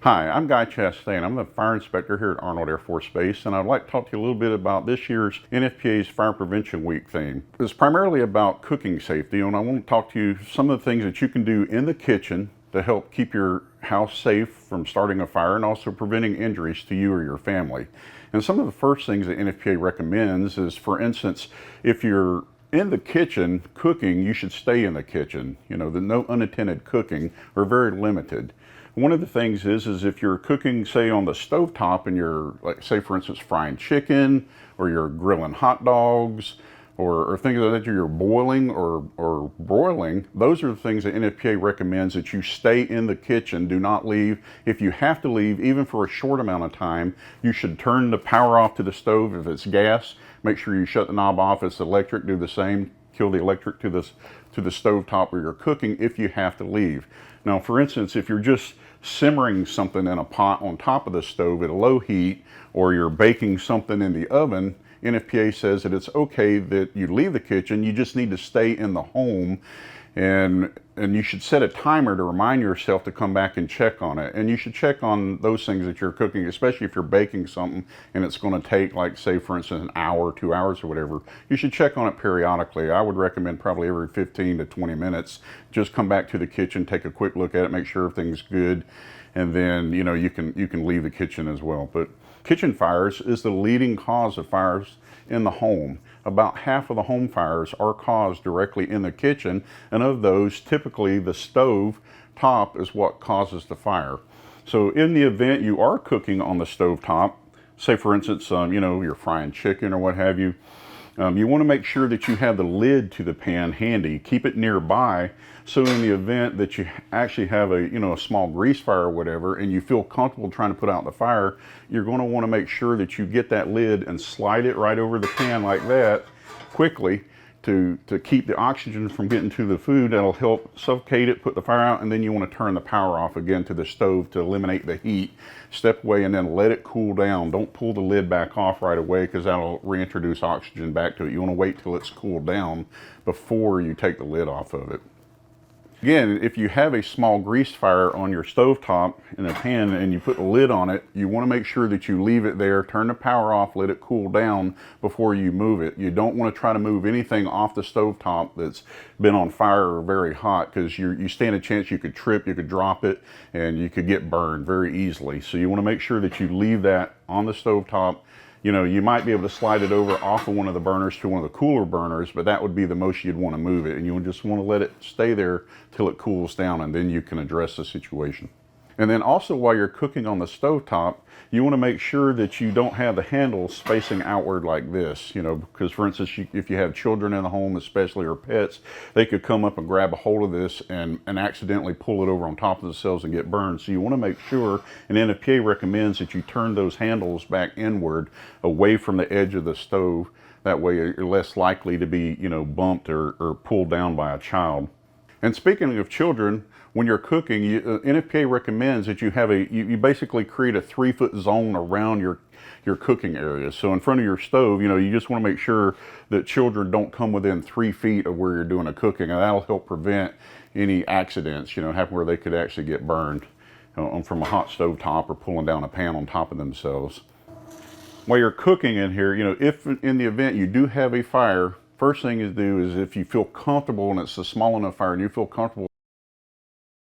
Hi, I'm Guy Chastain. I'm the fire inspector here at Arnold Air Force Base, and I'd like to talk to you a little bit about this year's NFPA's Fire Prevention Week theme. It's primarily about cooking safety, and I want to talk to you some of the things that you can do in the kitchen to help keep your house safe from starting a fire and also preventing injuries to you or your family. And some of the first things that NFPA recommends is, for instance, if you're in the kitchen cooking, you should stay in the kitchen. The no unattended cooking or very limited. One of the things is if you're cooking, say, on the stovetop and you're, like, say, for instance, frying chicken or you're grilling hot dogs or things like that, you're boiling or broiling, those are the things that NFPA recommends that you stay in the kitchen. Do not leave. If you have to leave, even for a short amount of time, you should turn the power off to the stove. If it's gas, make sure you shut the knob off. If it's electric, do the same. Kill the electric to the stovetop where you're cooking if you have to leave. Now, for instance, if you're just simmering something in a pot on top of the stove at a low heat, or you're baking something in the oven, NFPA says that it's okay that you leave the kitchen. You just need to stay in the home, and you should set a timer to remind yourself to come back and check on it. And you should check on those things that you're cooking, especially if you're baking something and it's going to take, like, say, for instance, an hour, 2 hours or whatever. You should check on it periodically. I would recommend probably every 15 to 20 minutes. Just come back to the kitchen, take a quick look at it, make sure everything's good, and then you can leave the kitchen as well. But kitchen fires is the leading cause of fires in the home. About half of the home fires are caused directly in the kitchen, and of those, typically the stove top is what causes the fire. So in the event you are cooking on the stove top, say for instance, you're frying chicken or what have you, you want to make sure that you have the lid to the pan handy. Keep it nearby, so in the event that you actually have a small grease fire or whatever, and you feel comfortable trying to put out the fire, you're going to want to make sure that you get that lid and slide it right over the pan like that quickly to keep the oxygen from getting to the food. That'll help suffocate it, put the fire out, and then you want to turn the power off again to the stove to eliminate the heat. Step away and then let it cool down. Don't pull the lid back off right away, because that'll reintroduce oxygen back to it. You want to wait till it's cooled down before you take the lid off of it. Again, if you have a small grease fire on your stovetop in a pan and you put the lid on it, you want to make sure that you leave it there, turn the power off, let it cool down before you move it. You don't want to try to move anything off the stovetop that's been on fire or very hot, because you stand a chance you could trip, you could drop it, and you could get burned very easily. So you want to make sure that you leave that on the stovetop. You might be able to slide it over off of one of the burners to one of the cooler burners, but that would be the most you'd want to move it. And you just want to let it stay there till it cools down, and then you can address the situation. And then also, while you're cooking on the stovetop, you want to make sure that you don't have the handles facing outward like this, because, for instance, if you have children in the home, especially, or pets, they could come up and grab a hold of this and accidentally pull it over on top of themselves and get burned. So you want to make sure, and NFPA recommends that you turn those handles back inward, away from the edge of the stove. That way you're less likely to be, bumped or pulled down by a child. And speaking of children, when you're cooking, NFPA recommends that you basically create a 3-foot zone around your cooking area. So in front of your stove, you just want to make sure that children don't come within 3 feet of where you're doing the cooking, and that'll help prevent any accidents, happen where they could actually get burned from a hot stove top or pulling down a pan on top of themselves. While you're cooking in here, if in the event you do have a fire, first thing to do is, if you feel comfortable and it's a small enough fire and you feel comfortable